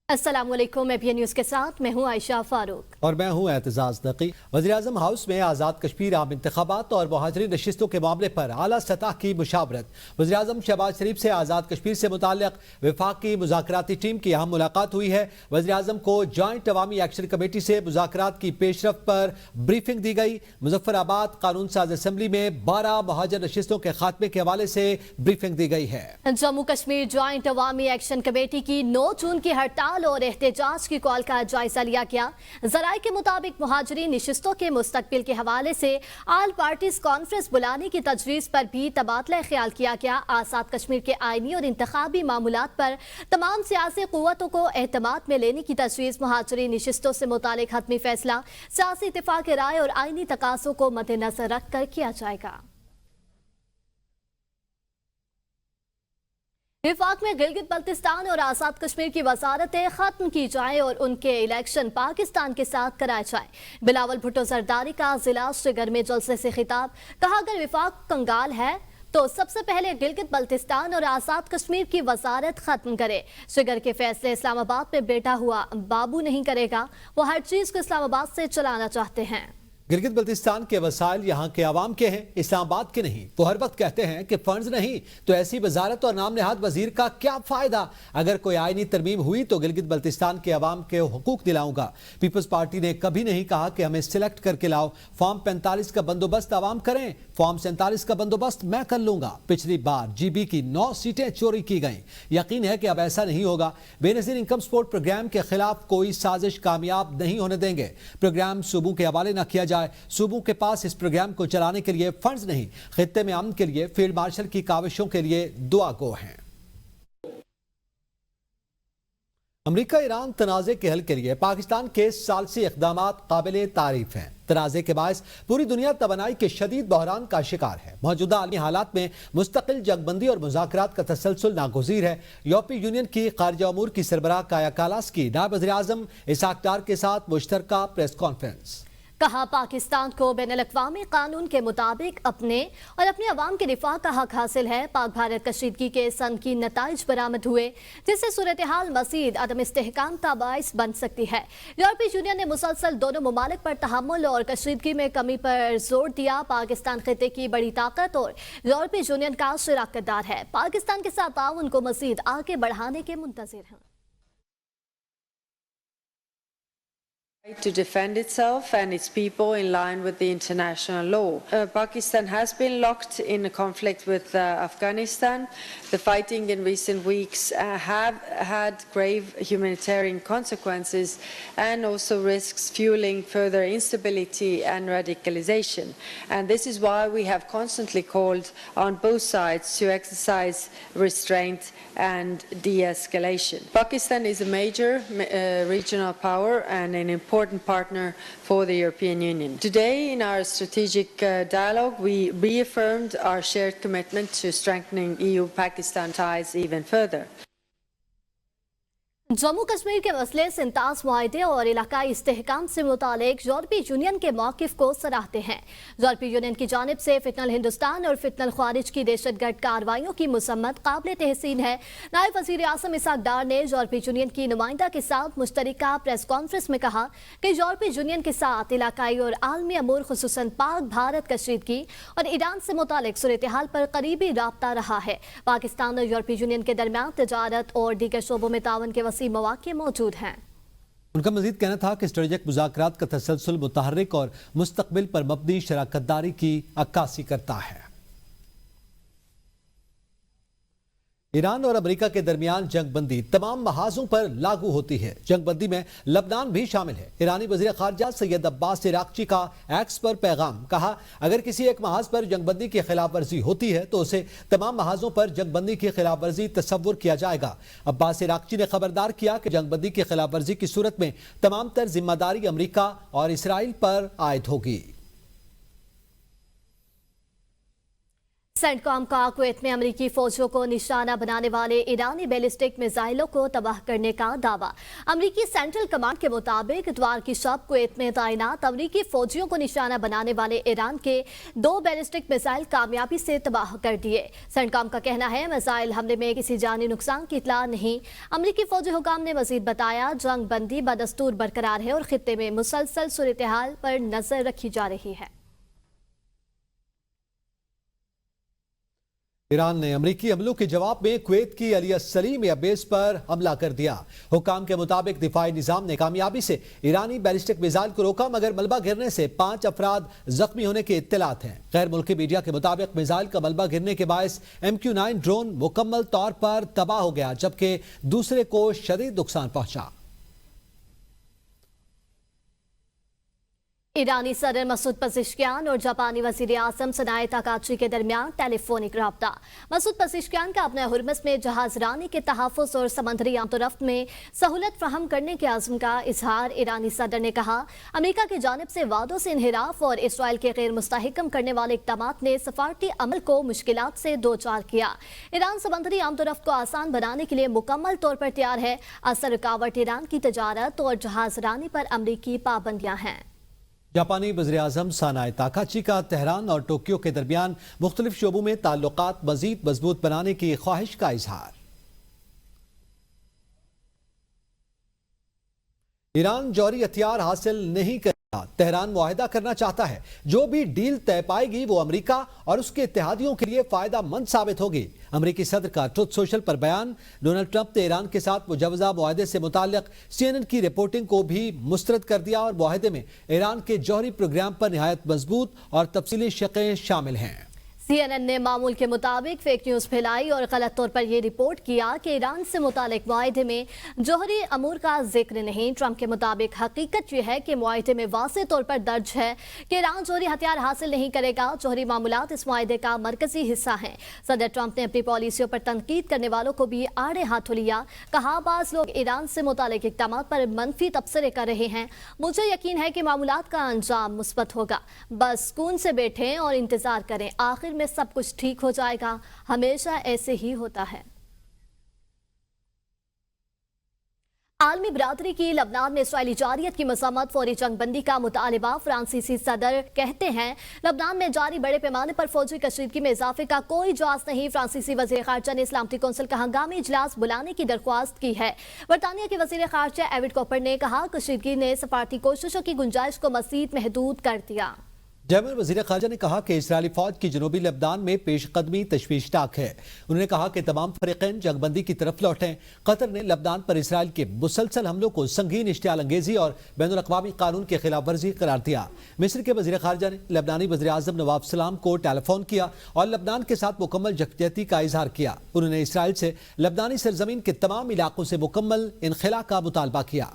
अस्सलाम वालेकुम। ABN news के साथ मैं हूं आयशा फारूक और मैं हूं एतजाज नकी। वज़ीर-ए-आज़म हाउस में आज़ाद कश्मीर आम इंतखाबात और मुहाजिरीन नशिस्तों के मामले पर आला सतह की मुशावरत। वज़ीर-ए-आज़म शहबाज शरीफ से आज़ाद कश्मीर से मुताल्लिक़ वफाकी मुज़ाकराती टीम की अहम मुलाकात हुई है। वज़ीर-ए-आज़म को जॉइंट अवामी एक्शन कमेटी से मुज़ाकरात की पेशरफ पर ब्रीफिंग दी गई। मुजफ्फराबाद कानून साज असम्बली में 12 मुहाजिर नशिस्तों के खात्मे के हवाले से ब्रीफिंग दी गई है। जम्मू कश्मीर जॉइंट अवामी एक्शन कमेटी की 9 जून की हड़ताल और एहतजाज की कॉल का जायजा लिया गया। जराये के मुताबिक मुहाजिरीन नशिस्तों के मुस्तकबिल के हवाले से आल पार्टीज कॉन्फ्रेंस बुलाने की तजवीज़ पर भी तबादला ख्याल किया गया। आज़ाद कश्मीर के आईनी और इंतखाबी मामूलात पर तमाम सियासी कुव्वतों को एहतमाद में लेने की तजवीज़। मुहाजिरीन नशिस्तों से मुतालिक हतमी फैसला सियासी इत्तेफाक राय और आईनी तकाज़ों को मद्देनजर रख कर किया जाएगा। विफाक में गिलगित बल्तिस्तान और आज़ाद कश्मीर की वजारतें खत्म की जाएं और उनके इलेक्शन पाकिस्तान के साथ कराए जाएं। बिलावल भुट्टो जरदारी का जिला श्रीनगर में जलसे से खिताब। कहा, अगर विफाक कंगाल है तो सबसे पहले गिलगित बल्तिस्तान और आज़ाद कश्मीर की वजारत खत्म करे। श्रीनगर के फैसले इस्लामाबाद में बेटा हुआ बाबू नहीं करेगा। वो हर चीज को इस्लामाबाद से चलाना चाहते हैं। गिलगित बल्तिस्तान के वसाइल यहाँ के आवाम के हैं, इस्लामाबाद के नहीं। वो हर वक्त कहते हैं कि फंड्स नहीं तो ऐसी वजारत और नाम नेहाद वजीर का क्या फायदा। अगर कोई आईनी तरमीम हुई तो गिलगित बल्तिस्तान के आवाम के हुकूक दिलाऊंगा। पीपल्स पार्टी ने कभी नहीं कहा कि हमें सिलेक्ट करके लाओ। फॉर्म 45 का बंदोबस्त आवाम करें, फॉर्म 47 का बंदोबस्त मैं कर लूंगा। पिछली बार GB की 9 सीटें चोरी की गईं। यकीन है कि अब ऐसा नहीं होगा। बेनजीर इनकम सपोर्ट प्रोग्राम के खिलाफ कोई साजिश कामयाब नहीं होने देंगे। प्रोग्राम सूबों के हवाले न किया जाए। सूबों के पास इस प्रोग्राम को चलाने के लिए फंड्स नहीं। खित्ते में अमन के लिए फील्ड मार्शल की काविशों के लिए दुआ गो हैं। अमेरिका ईरान तनाज़े के हल के लिए पाकिस्तान के सालसी इक़दामात काबिल तारीफ हैं। तनाज़े के बायस पूरी दुनिया तवानाई के शदीद बहरान का शिकार है। मौजूदा आलमी हालात में मुस्तकिल जंगबंदी और मुज़ाकरात का तसलसल नागुज़ीर है। यूरोपीय यूनियन की खारिजा अमूर की सरबराह काया कालास की नायब वज़ीर-ए-आज़म इसहाक डार के साथ मुश्तरका प्रेस कॉन्फ्रेंस। कहा, पाकिस्तान को बैनुल-अक़वामी कानून के मुताबिक अपने और अपने अवाम के दिफा का हक हासिल है। पाक भारत कशीदगी के संगीन नताइज बरामद हुए जिससे सूरत हाल मज़ीद अदम इस्तेहकाम का बाइस बन सकती है। यूरोपीय यूनियन ने मुसलसल दोनों ममालिक पर तहम्मुल और कशीदगी में कमी पर जोर दिया। पाकिस्तान खित्ते की बड़ी ताकत और यूरोपीय यूनियन का शराकतदार है। पाकिस्तान के साथ ताउन को मज़ीद आगे बढ़ाने के मुंतज़िर हैं। To defend itself and its people in line with the international law. Pakistan has been locked in a conflict with Afghanistan. The fighting in recent weeks have had grave humanitarian consequences and also risks fueling further instability and radicalization. And this is why we have constantly called on both sides to exercise restraint and de-escalation. Pakistan is a major regional power and an important partner for the European Union. Today, in our strategic dialogue, we reaffirmed our shared commitment to strengthening EU-Pakistan ties even further. Jammu Kashmir के मसले सिंताज मुआहदे और इलाकाई इस्तेहकाम से मुतालिक यूरोपीय union के मौक़िफ़ को सराहते हैं। यूरोपीय यूनियन की जानिब से फितनल हिंदुस्तान और फितनल ख़ारिज की दहशतगर्द कार्रवाइयों की मुसम्मत काबिल तहसीन है। नायब वज़ीर-ए-आज़म इसहाक डार ने यूरोपीय यूनियन की नुमाइंदा के साथ मुश्तरका प्रेस कॉन्फ्रेंस में कहा कि यूरोपीय यूनियन के साथ इलाकाई और आलमी अमूर खुसूसन पाक भारत कशीदगी और ईरान से मुतालिक सूरत हाल पर करीबी राब्ता रहा है। पाकिस्तान और यूरोपीय यूनियन के दरमियान तिजारत और दीगर शोबों में तावन के मौके मौजूद हैं। उनका मजीद कहना था कि स्ट्रेटेजिक मुज़ाकरात का तसलसल मुतहर्रिक और मुस्तकबिल पर मबनी शराकतदारी की अक्कासी करता है। ईरान और अमेरिका के दरमियान जंगबंदी तमाम महाजों पर लागू होती है। जंगबंदी में लबनान भी शामिल है। ईरानी वज़ीर ख़ारिजा सैयद अब्बास इराक़ची का एक्स पर पैगाम। कहा, अगर किसी एक महाज पर जंगबंदी की खिलाफ वर्जी होती है तो उसे तमाम महाजों पर जंगबंदी की खिलाफ वर्जी तस्वुर किया जाएगा। अब्बास इराक़ची ने खबरदार किया कि जंगबंदी की खिलाफ वर्जी की सूरत में तमाम तर जिम्मेदारी अमेरिका और इसराइल पर आयद होगी। सेंटकॉम का कुवैत में अमेरिकी फौजियों को निशाना बनाने वाले ईरानी बैलिस्टिक मिसाइलों को तबाह करने का दावा। अमेरिकी सेंट्रल कमांड के मुताबिक इतवार की शब कुवैत में तैनात अमेरिकी फौजियों को निशाना बनाने वाले ईरान के 2 बैलिस्टिक मिसाइल कामयाबी से तबाह कर दिए। सेंटकॉम का कहना है मिसाइल हमले में किसी जानी नुकसान की इतला नहीं। अमेरिकी फौजी हुकाम ने मजीद बताया जंग बंदी बदस्तूर बरकरार है और खित्ते में मुसलसल सूरत-ए-हाल पर नजर रखी जा रही है। ईरान ने अमरीकी हमलों के जवाब में कुवैत की अलिया सलीम एयरबेस पर हमला कर दिया। हुकाम के मुताबिक दिफाई निजाम ने कामयाबी से ईरानी बैलिस्टिक मिसाइल को रोका, मगर मलबा गिरने से 5 अफराद जख्मी होने के इत्तलात हैं। गैर मुल्की मीडिया के मुताबिक मिसाइल का मलबा गिरने के बायस MQ-9 ड्रोन मुकम्मल तौर पर तबाह हो गया, जबकि दूसरे को शदीद नुकसान पहुंचा। ईरानी सदर मसूद पज़ेश्कियान और जापानी वज़ीर आज़म सनाए ताकाची के दरमियान टेलीफोनिक रब्ता। मसूद पज़ेश्कियान का अपने हुर्मस में जहाज रानी के तहफ़्फ़ुज़ और समंदरी आमतोरफ्त में सहूलत फराहम करने के आज़म का इजहार। ईरानी सदर ने कहा अमेरिका की जानिब से वादों से इन्हिराफ और इसराइल के गैर मुस्तहकम करने वाले इक़दामात ने सफारती अमल को मुश्किलात से दो चार किया। ईरान समंदरी आमतोरफ्त को आसान बनाने के लिए मुकम्मल तौर पर तैयार है। असर रुकावट ईरान की तजारत और जहाज रानी पर अमरीकी पाबंदियाँ हैं। जापानी वज़ीर आज़म सनाए ताकाची का तेहरान और टोक्यो के दरमियान मुख्तलिफ शोबों में ताल्लुकात मज़ीद मजबूत बनाने की ख्वाहिश का इजहार। ईरान जौहरी हथियार हासिल नहीं करेगा, तेहरान मुआहिदा करना चाहता है। जो भी डील तय पाएगी वो अमेरिका और उसके इत्तेहादियों के लिए फायदा मंद साबित होगी। अमेरिकी सदर का ट्रुथ सोशल पर बयान। डोनाल्ड ट्रंप ने ईरान के साथ मुजवजा मुआहदे से मुताल्लिक CNN की रिपोर्टिंग को भी मुस्तरद कर दिया और मुआहदे में ईरान के जौहरी प्रोग्राम पर निहायत मजबूत और तफसीली शक़ें शामिल हैं। CNN ने मामूल के मुताबिक फेक न्यूज़ फैलाई और गलत तौर पर यह रिपोर्ट किया कि ईरान से मुतालिक मुआहदे में जौहरी अमूर का जिक्र नहीं। ट्रंप के मुताबिक हकीकत यह है कि मुआहदे में वाज़ेह तौर पर दर्ज है कि ईरान जौहरी हथियार हासिल नहीं करेगा। जौहरी मामूलात इस मुआहदे का मरकजी हिस्सा हैं। सदर ट्रंप ने अपनी पॉलिसियों पर तनकीद करने वालों को भी आड़े हाथों लिया। कहा बाज़ लोग ईरान से मुतालिक इक़दामात पर मनफी तबसरे कर रहे हैं। मुझे यकीन है कि मामूलात का अंजाम मुस्बत होगा। बस सुकून से बैठें और इंतजार करें, आखिर में सब कुछ ठीक हो जाएगा। हमेशा ऐसे ही होता है। आलमी बरादरी की लबनान में इसराइली जारियत की मज़म्मत, फौरी जंग बंदी का मुतालिबा। फ्रांसीसी सदर कहते हैं लबनान में जारी बड़े पैमाने पर फौजी कशीदगी में इजाफे का कोई जास नहीं। फ्रांसीसी वज़ीर ख़ारजा ने इस्लामती कौंसिल का हंगामी इजलास बुलाने की दरख्वास्त की है। बरतानिया के वज़ीर ख़ारजा एविड कॉपर ने कहा कशीदगी ने सफारती कोशिशों की गुंजाइश को मज़ीद महदूद कर दिया। जर्मन वज़ीर ख़ारजा ने कहा कि इस्राएली फ़ौज की जनूबी लबनान में पेशकदमी तशवीशनाक है। उन्होंने कहा कि तमाम फ़रीक़ैन जंगबंदी की तरफ लौटें। कतर ने लबनान पर इसराइल के मुसलसल हमलों को संगीन इश्तियाल अंगेज़ी और बैनुल-अक़वामी कानून की खिलाफ वर्जी करार दिया। मिस्र के वज़ीर ख़ारजा ने लबनानी वज़ीर आज़म नवाब सलाम को टेलीफोन किया और लबनान के साथ मुकम्मल यकजहती का इजहार किया। उन्होंने इसराइल से लबनानी सरजमीन के तमाम इलाकों से मुकम्मल इनखला का मुतालबा किया।